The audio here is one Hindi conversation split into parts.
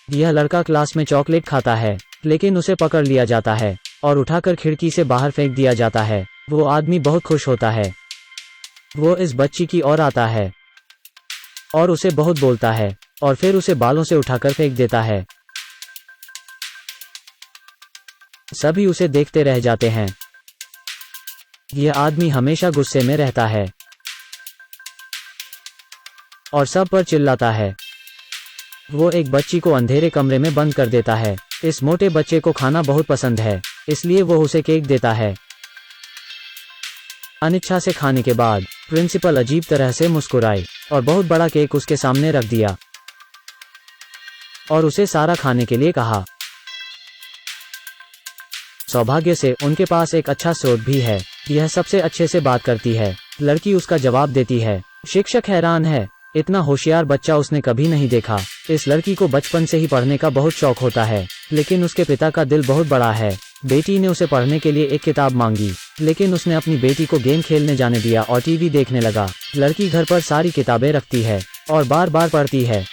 यह लड़का क्लास में चॉकलेट खाता है, लेकिन उसे पकड़ लिया जाता है और उठाकर खिड़की से बाहर फेंक दिया जाता है। वो आदमी बहुत खुश होता है। वो इस बच्ची की ओर आता है और उसे बहुत बोलता है और फिर उसे बालों से उठाकर फेंक देता है। सभी उसे देखते रह जाते हैं। यह आदमी हमेशा गुस्से में रहता है और सब पर चिल्लाता है। वो एक बच्ची को अंधेरे कमरे में बंद कर देता है। इस मोटे बच्चे को खाना बहुत पसंद है, इसलिए वो उसे केक देता है। अनिच्छा से खाने के बाद प्रिंसिपल अजीब तरह से मुस्कुराई और बहुत बड़ा केक उसके सामने रख दिया और उसे सारा खाने के लिए कहा। सौभाग्य से उनके पास एक अच्छा स्रोत भी है। यह सबसे अच्छे से बात करती है। लड़की उसका जवाब देती है। शिक्षक हैरान है, इतना होशियार बच्चा उसने कभी नहीं देखा। इस लड़की को बचपन से ही पढ़ने का बहुत शौक होता है, लेकिन उसके पिता का दिल बहुत बड़ा है। बेटी ने उसे पढ़ने के लिए एक किताब मांगी, लेकिन उसने अपनी बेटी को गेम खेलने जाने दिया और टीवी देखने लगा। लड़की घर पर सारी किताबें रखती है और बार बार पढ़ती है।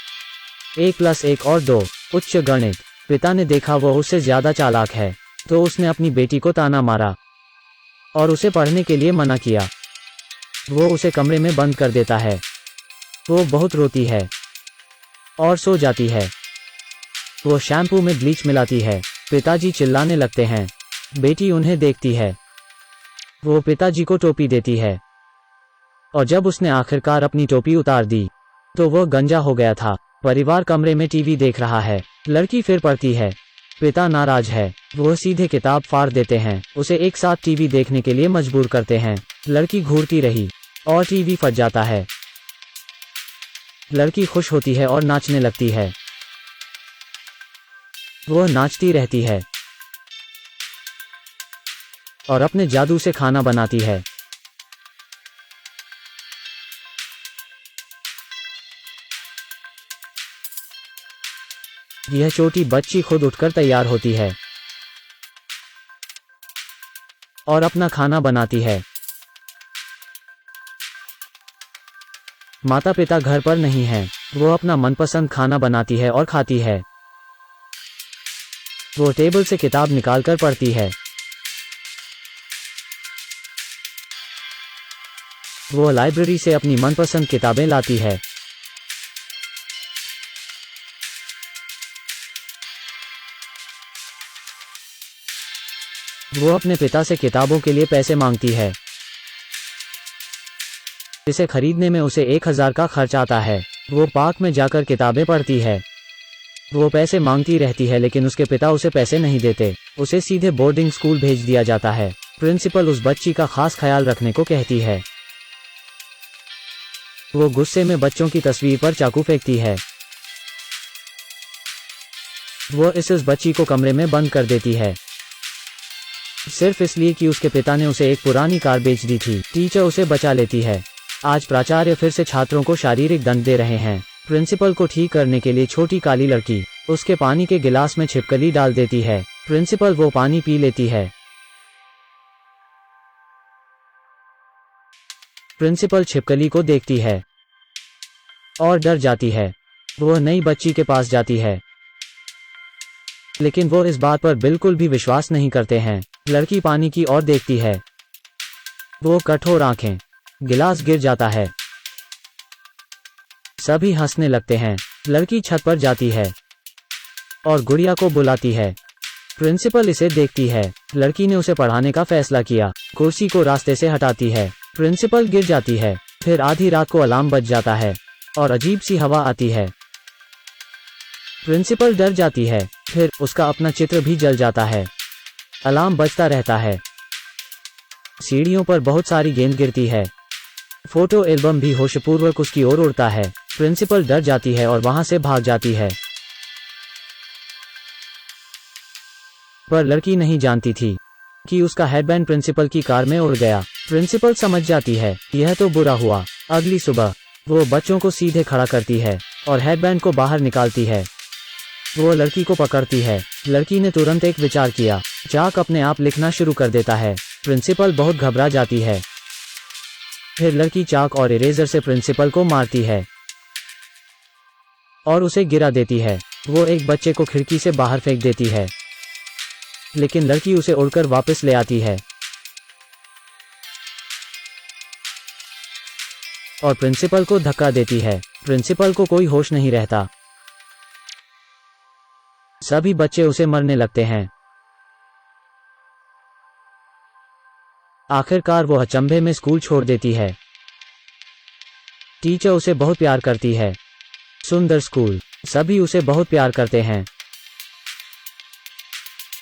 1+1 और 2 उच्च गणित। पिता ने देखा वो उससे ज्यादा चालाक है, तो उसने अपनी बेटी को ताना मारा और उसे पढ़ने के लिए मना किया। वो उसे कमरे में बंद कर देता है। वो बहुत रोती है और सो जाती है। वो शैम्पू में ब्लीच मिलाती है। पिताजी चिल्लाने लगते हैं। बेटी उन्हें देखती है। वो पिताजी को टोपी देती है और जब उसने आखिरकार अपनी टोपी उतार दी तो वह गंजा हो गया था। परिवार कमरे में टीवी देख रहा है। लड़की फिर पढ़ती है। पिता नाराज है। वह सीधे किताब फाड़ देते हैं। उसे एक साथ टीवी देखने के लिए मजबूर करते हैं। लड़की घूरती रही और टीवी फट जाता है। लड़की खुश होती है और नाचने लगती है। वह नाचती रहती है और अपने जादू से खाना बनाती है। यह छोटी बच्ची खुद उठकर तैयार होती है और अपना खाना बनाती है। माता पिता घर पर नहीं हैं। वो अपना मनपसंद खाना बनाती है और खाती है। वो टेबल से किताब निकालकर पढ़ती है। वो लाइब्रेरी से अपनी मनपसंद किताबें लाती है। वो अपने पिता से किताबों के लिए पैसे मांगती है। इसे खरीदने में उसे 1000 का खर्च आता है। वो पार्क में जाकर किताबें पढ़ती है। वो पैसे मांगती रहती है, लेकिन उसके पिता उसे पैसे नहीं देते। उसे सीधे बोर्डिंग स्कूल भेज दिया जाता है। प्रिंसिपल उस बच्ची का खास ख्याल रखने को कहती है। वो गुस्से में बच्चों की तस्वीर पर चाकू फेंकती है। वो इस बच्ची को कमरे में बंद कर देती है, सिर्फ इसलिए कि उसके पिता ने उसे एक पुरानी कार बेच दी थी। टीचर उसे बचा लेती है। आज प्राचार्य फिर से छात्रों को शारीरिक दंड दे रहे हैं। प्रिंसिपल को ठीक करने के लिए छोटी काली लड़की उसके पानी के गिलास में छिपकली डाल देती है। प्रिंसिपल वो पानी पी लेती है। प्रिंसिपल छिपकली को देखती है और डर जाती है। वो नई बच्ची के पास जाती है, लेकिन वो इस बात पर बिल्कुल भी विश्वास नहीं करते हैं। लड़की पानी की ओर देखती है। वो कठोर आंखें। गिलास गिर जाता है। सभी हंसने लगते हैं। लड़की छत पर जाती है और गुड़िया को बुलाती है। प्रिंसिपल इसे देखती है। लड़की ने उसे पढ़ाने का फैसला किया। कुर्सी को रास्ते से हटाती है। प्रिंसिपल गिर जाती है। फिर आधी रात को अलार्म बज जाता है और अजीब सी हवा आती है। प्रिंसिपल डर जाती है। फिर उसका अपना चित्र भी जल जाता है। अलार्म बजता रहता है। सीढ़ियों पर बहुत सारी गेंद गिरती है। फोटो एल्बम भी होशपूर्वक उसकी ओर उड़ता है। प्रिंसिपल डर जाती है और वहां से भाग जाती है, पर लड़की नहीं जानती थी कि उसका हेडबैंड प्रिंसिपल की कार में उड़ गया। प्रिंसिपल समझ जाती है यह तो बुरा हुआ। अगली सुबह वो बच्चों को सीधे खड़ा करती है और हेडबैंड को बाहर निकालती है। वो लड़की को पकड़ती है। लड़की ने तुरंत एक विचार किया। चाक अपने आप लिखना शुरू कर देता है। प्रिंसिपल बहुत घबरा जाती है। फिर लड़की चाक और इरेजर से प्रिंसिपल को मारती है और उसे गिरा देती है। वो एक बच्चे को खिड़की से बाहर फेंक देती है, लेकिन लड़की उसे उड़कर वापस ले आती है और प्रिंसिपल को धक्का देती है। प्रिंसिपल को कोई होश नहीं रहता। सभी बच्चे उसे मरने लगते हैं। आखिरकार वो अचंभे में स्कूल छोड़ देती है। टीचर उसे बहुत प्यार करती है। सुंदर स्कूल, सभी उसे बहुत प्यार करते हैं।